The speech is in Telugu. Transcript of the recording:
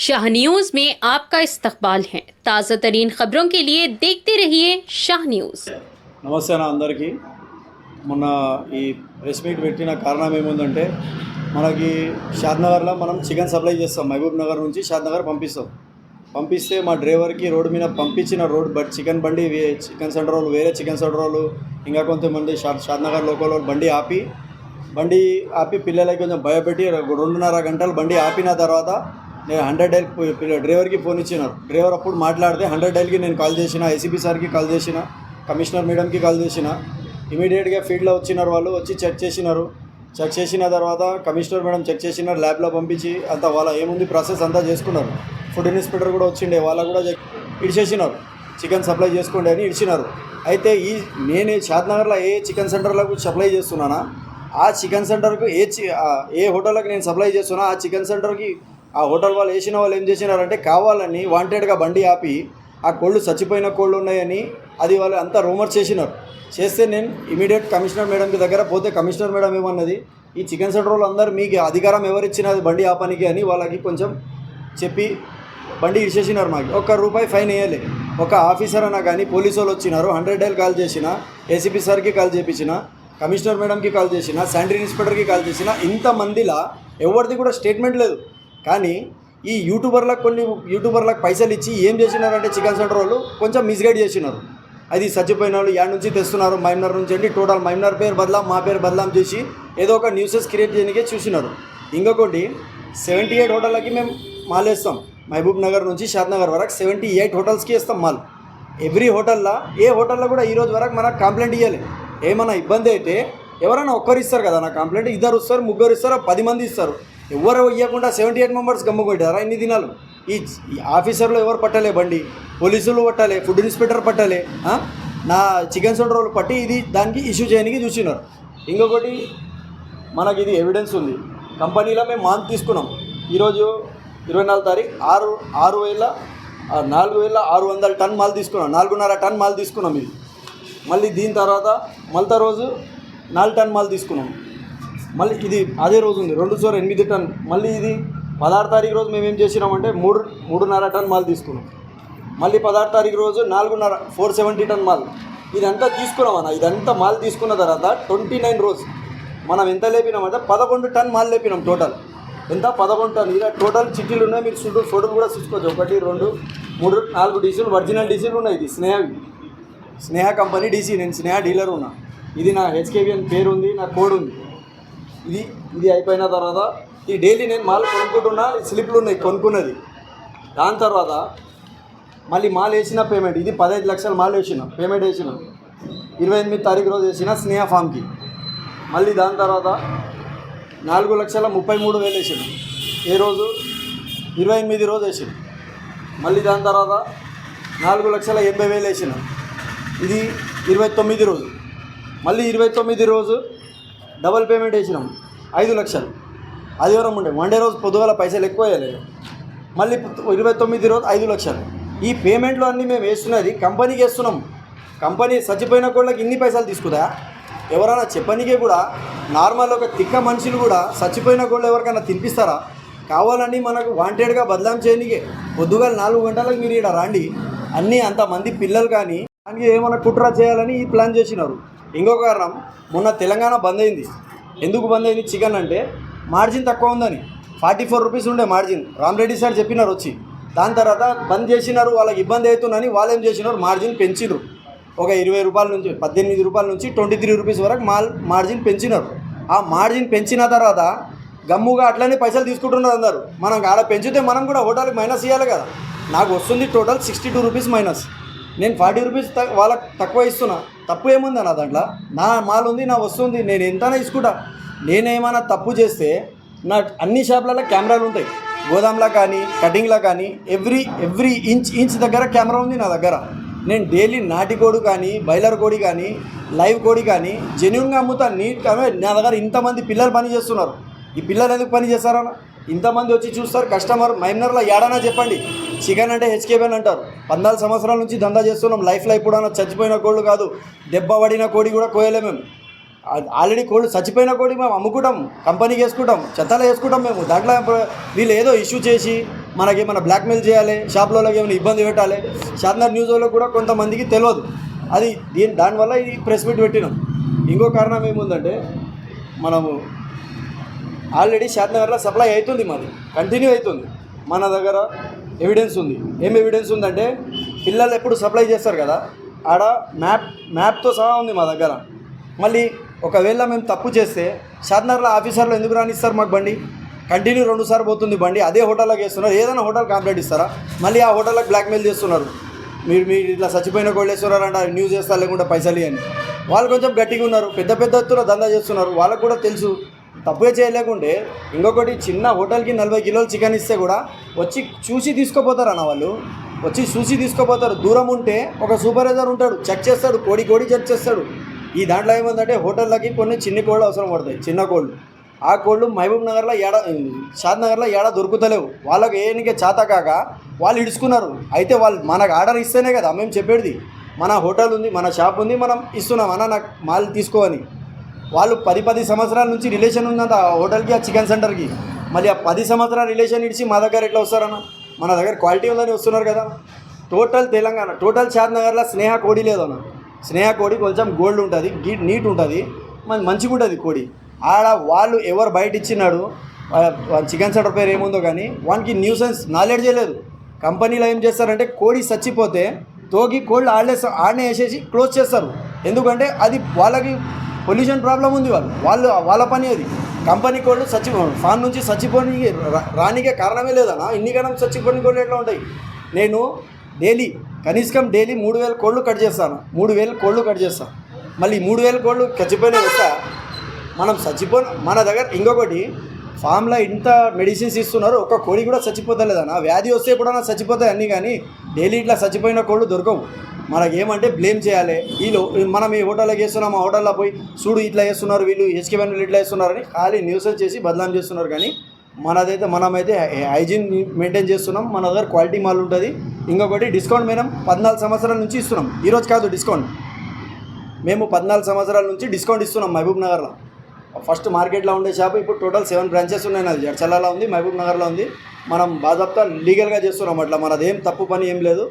शाह न्यूज में आपका इस्तकबाल है। ताज़ा तरीन खबरों के लिए देखते रहिए शाह न्यूज। నమస్తే అన్న అందరికీ. మొన్న ఈ ప్రెస్ మీట్ పెట్టిన కారణం ఏముందంటే, మనకి షాద్నగర్లో మనం చికెన్ సప్లై చేస్తాం. మహబూబ్ నగర్ నుంచి షాద్నగర్ పంపిస్తే మా డ్రైవర్కి రోడ్డు మీద పంపించిన చికెన్ బండి చికెన్ సెంటర్ వాళ్ళు, వేరే చికెన్ సెంటర్ వాళ్ళు, ఇంకా కొంతమంది షాద్నగర్ లోకల్ వాళ్ళు బండి ఆపి పిల్లలకి కొంచెం భయపెట్టి 2.5 గంటలు బండి ఆపిన తర్వాత నేను 100 డైల్ డ్రైవర్కి ఫోన్ ఇచ్చినారు. డ్రైవర్ అప్పుడు మాట్లాడితే 100 డైల్కి నేను కాల్ చేసిన, ఏసీపీ సార్కి కాల్ చేసిన, కమిషనర్ మేడంకి కాల్ చేసిన. ఇమీడియట్గా ఫీల్డ్లో వచ్చినారు, వాళ్ళు వచ్చి చెక్ చేసిన తర్వాత కమిషనర్ మేడం చెక్ చేసినారు, ల్యాబ్లో పంపించి అంత వాళ్ళ ఏముంది ప్రాసెస్ అంతా చేసుకున్నారు. ఫుడ్ ఇన్స్పెక్టర్ కూడా వచ్చిండే, వాళ్ళకు కూడా ఇడిచేసినారు, చికెన్ సప్లై చేసుకోండి అని ఇడిచినారు. అయితే నేను షాద్నగర్లో ఏ చికెన్ సెంటర్లకు సప్లై చేస్తున్నానా, ఆ చికెన్ సెంటర్కు ఏ హోటల్కి నేను సప్లై చేస్తున్నా, ఆ చికెన్ సెంటర్కి ఆ హోటల్ వాళ్ళు వాళ్ళు ఏం చేసినారంటే కావాలని వాంటెడ్గా బండి ఆపి ఆ కోళ్ళు చచ్చిపోయిన కోళ్ళు ఉన్నాయని అది వాళ్ళు అంతా రూమర్ చేస్తే నేను ఇమీడియట్ కమిషనర్ మేడంకి దగ్గర పోతే కమిషనర్ మేడం ఏమన్నది, ఈ చికెన్ సెంటర్ వాళ్ళు అందరూ మీకు అధికారం ఎవరిచ్చినది బండి ఆపనికి అని వాళ్ళకి కొంచెం చెప్పి బండి ఇచ్చేసినారు. మాకు ₹1 ఫైన్ వేయలే. ఒక ఆఫీసర్ అన్నా కానీ పోలీసు వాళ్ళు వచ్చినారు, 100 డైల్ కాల్ చేసిన, ఏసీపీ సార్కి కాల్ చేయించిన, కమిషనర్ మేడంకి కాల్ చేసిన, శానిటరీ ఇన్స్పెక్టర్కి కాల్ చేసిన. ఇంతమందిలా ఎవరిది కూడా స్టేట్మెంట్ లేదు. కానీ ఈ కొన్ని యూట్యూబర్లకు పైసలు ఇచ్చి ఏం చేసినారంటే చికెన్ సెంటర్ వాళ్ళు కొంచెం మిస్గైడ్ చేసినారు. అది చచ్చిపోయిన వాళ్ళు యాడ్ నుంచి తెస్తున్నారు, మైమ్నర్ నుంచి అండి, టోటల్ మైమ్నర్ పేరు బదలాం, మా పేరు బదలాం చేసి ఏదో ఒక న్యూసెస్ క్రియేట్ చేయడానికే చూసినారు. ఇంకొకటి 78 హోటళ్ళకి మేము మాల్ వేస్తాం. మహబూబ్ నగర్ నుంచి షాద్నగర్ వరకు 78 హోటల్స్కి వేస్తాం మాల్. ఎవ్రీ హోటల్లో ఏ హోటల్లో కూడా ఈరోజు వరకు మనకు కంప్లైంట్ ఇవ్వాలి. ఏమైనా ఇబ్బంది అయితే ఎవరైనా ఒక్కరు ఇస్తారు కదా నా కంప్లైంట్, 2 ఇస్తారు, 3 ఇస్తారు, 10 మంది ఇస్తారు. ఎవరు ఇవ్వకుండా 78 మెంబర్స్ గమ్ముకొట్టారా ఇన్ని దినాలు? ఈ ఆఫీసర్లు ఎవరు పట్టలే, బండి పోలీసులు పట్టాలి, ఫుడ్ ఇన్స్పెక్టర్ పట్టాలి, నా చికెన్ సెంటర్ వాళ్ళు పట్టి దానికి ఇష్యూ చేయడానికి చూసినారు. ఇంకొకటి మనకి ఇది ఎవిడెన్స్ ఉంది. కంపెనీలో మేము మాల్ తీసుకున్నాం. ఈరోజు 24 తారీఖు 4,600 టన్ మాల్ తీసుకున్నాం, 4.5 టన్ మాల్ తీసుకున్నాం. ఇది మళ్ళీ దీని తర్వాత మళ్ళీ రోజు 4 టన్ మాల్ తీసుకున్నాం. మళ్ళీ ఇది అదే రోజు ఉంది 2/8 టన్. మళ్ళీ ఇది 16 తారీఖు రోజు మేము ఏం చేసినామంటే 3.5 టన్ మాల్ తీసుకున్నాం. మళ్ళీ 16 తారీఖు రోజు 470 టన్ మాల్. ఇదంతా తీసుకున్నామన్న. ఇదంతా మాల్ తీసుకున్న తర్వాత 29 రోజు మనం ఎంత లేపినామంటే 11 టన్ మాల్ లేపినాం. టోటల్ ఎంత? 11 టన్. ఇలా టోటల్ చిట్టీలు ఉన్నాయి, మీరు ఫోటోలు కూడా చూసుకోవచ్చు. 1, 2, 3, 4 డీసీలు, ఒరిజినల్ డీసీలు ఉన్నాయి. ఇది స్నేహ కంపెనీ డీసీ. నేను స్నేహ డీలర్ ఉన్నా. ఇది నా హెచ్కేవిఎన్ పేరు ఉంది, నా కోడ్ ఉంది. ఇది అయిపోయిన తర్వాత ఈ డైలీ నేను మాల్ కొనుక్కుంటున్నా, స్లిప్లు ఉన్నాయి కొనుక్కున్నది. దాని తర్వాత మళ్ళీ మాల్ వేసిన పేమెంట్, ఇది 15 లక్షల మాల్ వేసిన పేమెంట్ వేసిన 28 తారీఖు రోజు వేసిన స్నేహ ఫామ్కి. మళ్ళీ దాని తర్వాత 4,33,000 వేసిన ఏ రోజు 28 రోజు వేసిన. మళ్ళీ దాని తర్వాత 4,80,000 వేసిన, ఇది 29 రోజు. మళ్ళీ 29 రోజు డబల్ పేమెంట్ వేసినాం 5 లక్షలు. ఆదివారం మండే రోజు పొద్దుగల పైసలు ఎక్కువ వేయలేదు. మళ్ళీ 29 రోజు 5 లక్షలు. ఈ పేమెంట్లు అన్నీ మేము వేస్తున్నది కంపెనీకి వేస్తున్నాం. కంపెనీ చచ్చిపోయిన కోళ్ళకి ఇన్ని పైసలు తీసుకుందా? ఎవరైనా చెప్పనీకే కూడా నార్మల్ ఒక తిక్క మనుషులు కూడా చచ్చిపోయిన కోళ్ళు ఎవరికైనా తినిపిస్తారా? కావాలని మనకు వాంటెడ్గా బదలాం చేయనికే పొద్దుగాల 4 గంటలకు మీరు ఇక్కడ రాండి, అన్నీ అంతమంది పిల్లలు కానీ దానికి ఏమైనా కుట్ర చేయాలని ఈ ప్లాన్ చేసినారు. ఇంకొక కారణం, మొన్న తెలంగాణ బంద్ అయింది. ఎందుకు బంద్ అయింది? చికెన్ అంటే మార్జిన్ తక్కువ ఉందని. 44 రూపీస్ ఉండే మార్జిన్. రామరెడ్డి సార్ చెప్పినారు వచ్చి. దాని తర్వాత బంద్ చేసినారు, వాళ్ళకి ఇబ్బంది అవుతుందని వాళ్ళు ఏం చేసినారు, మార్జిన్ పెంచినారు. ఒక 20 రూపాయల నుంచి 18 రూపాయల నుంచి 23 రూపీస్ వరకు మార్జిన్ పెంచినారు. ఆ మార్జిన్ పెంచిన తర్వాత గమ్ముగా అట్లనే పైసలు తీసుకుంటున్నారు అందరు. మనం ఆడ పెంచితే మనం కూడా హోటల్కి మైనస్ ఇవ్వాలి కదా. నాకు వస్తుంది టోటల్ 62 రూపీస్ మైనస్. నేను 40 రూపీస్ వాళ్ళకి తక్కువ ఇస్తున్నా. తప్పు ఏముంది నా దాంట్లో? నా మాల్ ఉంది, నా వస్తుంది, నేను ఎంతైనా తీసుకుంటా. నేనేమైనా తప్పు చేస్తే నా అన్ని షాపులలో కెమెరాలు ఉంటాయి, గోదాంలో కానీ కటింగ్లో కానీ ఎవ్రీ ఇంచ్ దగ్గర కెమెరా ఉంది నా దగ్గర. నేను డైలీ నాటి కోడి కానీ, బాయిలర్ కోడి కానీ, లైవ్ కోడి కానీ జెన్యూన్గా అమ్ముతాను. నా దగ్గర ఇంతమంది పిల్లలు పని చేస్తున్నారు. ఈ పిల్లలు ఎందుకు పని చేస్తారన్న? ఇంతమంది వచ్చి చూస్తారు కస్టమర్. మైమ్నర్లో ఏడన్నా చెప్పండి, చికెన్ అంటే హెచ్కేబెన్ అంటారు. 14 సంవత్సరాల నుంచి దందా చేస్తున్నాం. లైఫ్లో ఎప్పుడన్నా చచ్చిపోయిన కోళ్ళు కాదు, దెబ్బ పడిన కోడి కూడా కోయలే మేము. ఆల్రెడీ కోళ్ళు చచ్చిపోయిన కోడి మేము అమ్ముకుంటాం, కంపెనీకి వేసుకుంటాం, చెత్తలో వేసుకుంటాం మేము. దాంట్లో వీళ్ళు ఏదో ఇష్యూ చేసి మనకేమైనా బ్లాక్మెయిల్ చేయాలి, షాప్లోకి ఏమైనా ఇబ్బంది పెట్టాలి. షాద్నగర్ న్యూస్ వాళ్ళకి కూడా కొంతమందికి తెలియదు. అది దానివల్ల ఈ ప్రెస్ మీట్ పెట్టినాం. ఇంకో కారణం ఏముందంటే మనము ఆల్రెడీ షాద్నగర్లో సప్లై అవుతుంది, మాది కంటిన్యూ అవుతుంది. మన దగ్గర ఎవిడెన్స్ ఉంది. ఏం ఎవిడెన్స్ ఉందంటే పిల్లలు ఎప్పుడు సప్లై చేస్తారు కదా, ఆడ మ్యాప్తో సహా ఉంది మా దగ్గర. మళ్ళీ ఒకవేళ మేము తప్పు చేస్తే షాద్నగర్లో ఆఫీసర్లు ఎందుకు రానిస్తారు మాకు బండి? కంటిన్యూ 2 సార్లు పోతుంది బండి, అదే హోటల్లోకి వేస్తున్నారు. ఏదైనా హోటల్ కంప్లైంట్ ఇస్తారా? మళ్ళీ ఆ హోటల్కి బ్లాక్మెయిల్ చేస్తున్నారు. మీరు ఇట్లా చచ్చిపోయిన కోళ్ళు వేస్తున్నారంట, న్యూస్ చేస్తారు లేకుండా పైసలు అని. వాళ్ళు కొంచెం గట్టిగా ఉన్నారు, పెద్ద ఎత్తున దందా చేస్తున్నారు. వాళ్ళకు కూడా తెలుసు తప్పుగా చేయలేకుంటే. ఇంకొకటి, చిన్న హోటల్కి 40 కిలోలు చికెన్ ఇస్తే కూడా వచ్చి చూసి తీసుకుపోతారు అన్న. వాళ్ళు వచ్చి చూసి తీసుకుపోతారు. దూరం ఉంటే ఒక సూపర్వైజర్ ఉంటాడు, చెక్ చేస్తాడు, కోడి చెక్ చేస్తాడు. ఈ దాంట్లో ఏముందంటే హోటళ్ళకి కొన్ని చిన్న కోళ్ళు అవసరం పడతాయి, చిన్న కోళ్ళు. ఆ కోళ్ళు మహబూబ్ నగర్లో షాద్నగర్లో దొరుకుతలేవు. వాళ్ళకి ఏనికే చేత కాక వాళ్ళు ఇడుచుకున్నారు. అయితే వాళ్ళు మనకు ఆర్డర్ ఇస్తేనే కదా మేము చెప్పేది. మన హోటల్ ఉంది, మన షాప్ ఉంది, మనం ఇస్తున్నాం అన్న నాకు మాల్ తీసుకోవని. వాళ్ళు 10 సంవత్సరాల నుంచి రిలేషన్ ఉందంట ఆ హోటల్కి, ఆ చికెన్ సెంటర్కి. మళ్ళీ ఆ 10 సంవత్సరాల రిలేషన్ ఇడిచి మా దగ్గర ఎట్లా వస్తారన్న? మన దగ్గర క్వాలిటీ ఉందని వస్తున్నారు కదా. టోటల్ తెలంగాణ, టోటల్ షాద్నగర్లో స్నేహ కోడి లేదన్న. స్నేహ కోడి కొంచెం గోల్డ్ ఉంటుంది, నీట్ ఉంటుంది, మంచిగా ఉంటుంది కోడి. ఆడ వాళ్ళు ఎవరు బయట ఇచ్చినాడు చికెన్ సెంటర్ పేరు ఏముందో కానీ వానికి న్యూసెన్స్ నాలెడ్జే లేదు. కంపెనీలో ఏం చేస్తారంటే కోడి చచ్చిపోతే తోగి కోళ్ళు ఆడనే వేసేసి క్లోజ్ చేస్తారు. ఎందుకంటే అది వాళ్ళకి పొల్యూషన్ ప్రాబ్లం ఉంది. వాళ్ళ పని అది. కంపెనీ కోళ్ళు ఫామ్ నుంచి చచ్చిపోని రానికే కారణమే లేదన్నా. ఇన్ని కాలం చచ్చిపోని కోళ్ళు ఎట్లా ఉంటాయి? నేను కనీసం డైలీ 3000 కోళ్ళు కట్ చేస్తాను. 3000 కోళ్ళు కట్ చేస్తాను. మళ్ళీ 3000 కోళ్ళు చచ్చిపోయినా వస్తా మనం మన దగ్గర. ఇంకొకటి, ఫామ్లో ఇంత మెడిసిన్స్ ఇస్తున్నారు, ఒక్క కోడి కూడా చచ్చిపోతలేదన్న. వ్యాధి వస్తే ఎప్పుడన్నా చచ్చిపోతాయి అన్నీ, కానీ డైలీ ఇట్లా చచ్చిపోయిన కోళ్ళు దొరకవు. మనకేమంటే బ్లేమ్ చేయాలి. మనం ఈ హోటల్లోకి వేస్తున్నాం, ఆ హోటల్లో పోయి చూడు ఇట్లా వేస్తున్నారు వీళ్ళు, హెచ్కేవన్ వీళ్ళు ఇట్లా వేస్తున్నారని ఖాళీ న్యూసెస్ చేసి బదనాం చేస్తున్నారు. కానీ మనమైతే హైజీన్ మెయింటైన్ చేస్తున్నాం. మన దగ్గర క్వాలిటీ మాల్ ఉంటుంది. ఇంకొకటి, డిస్కౌంట్ మేము 14 సంవత్సరాల నుంచి ఇస్తున్నాం. ఈరోజు కాదు డిస్కౌంట్, మేము 14 సంవత్సరాల నుంచి డిస్కౌంట్ ఇస్తున్నాం. మహబూబ్ నగర్లో ఫస్ట్ మార్కెట్లో ఉండే షాప్ ఇప్పుడు టోటల్ 7 బ్రాంచెస్ ఉన్నాయి. నాది జడ్చల్లాలో ఉంది, మహబూబ్ నగర్లో ఉంది. మనం బాజాబ్తా లీగల్గా చేస్తున్నాం. అట్లా మనదేం తప్పు పని ఏం లేదు.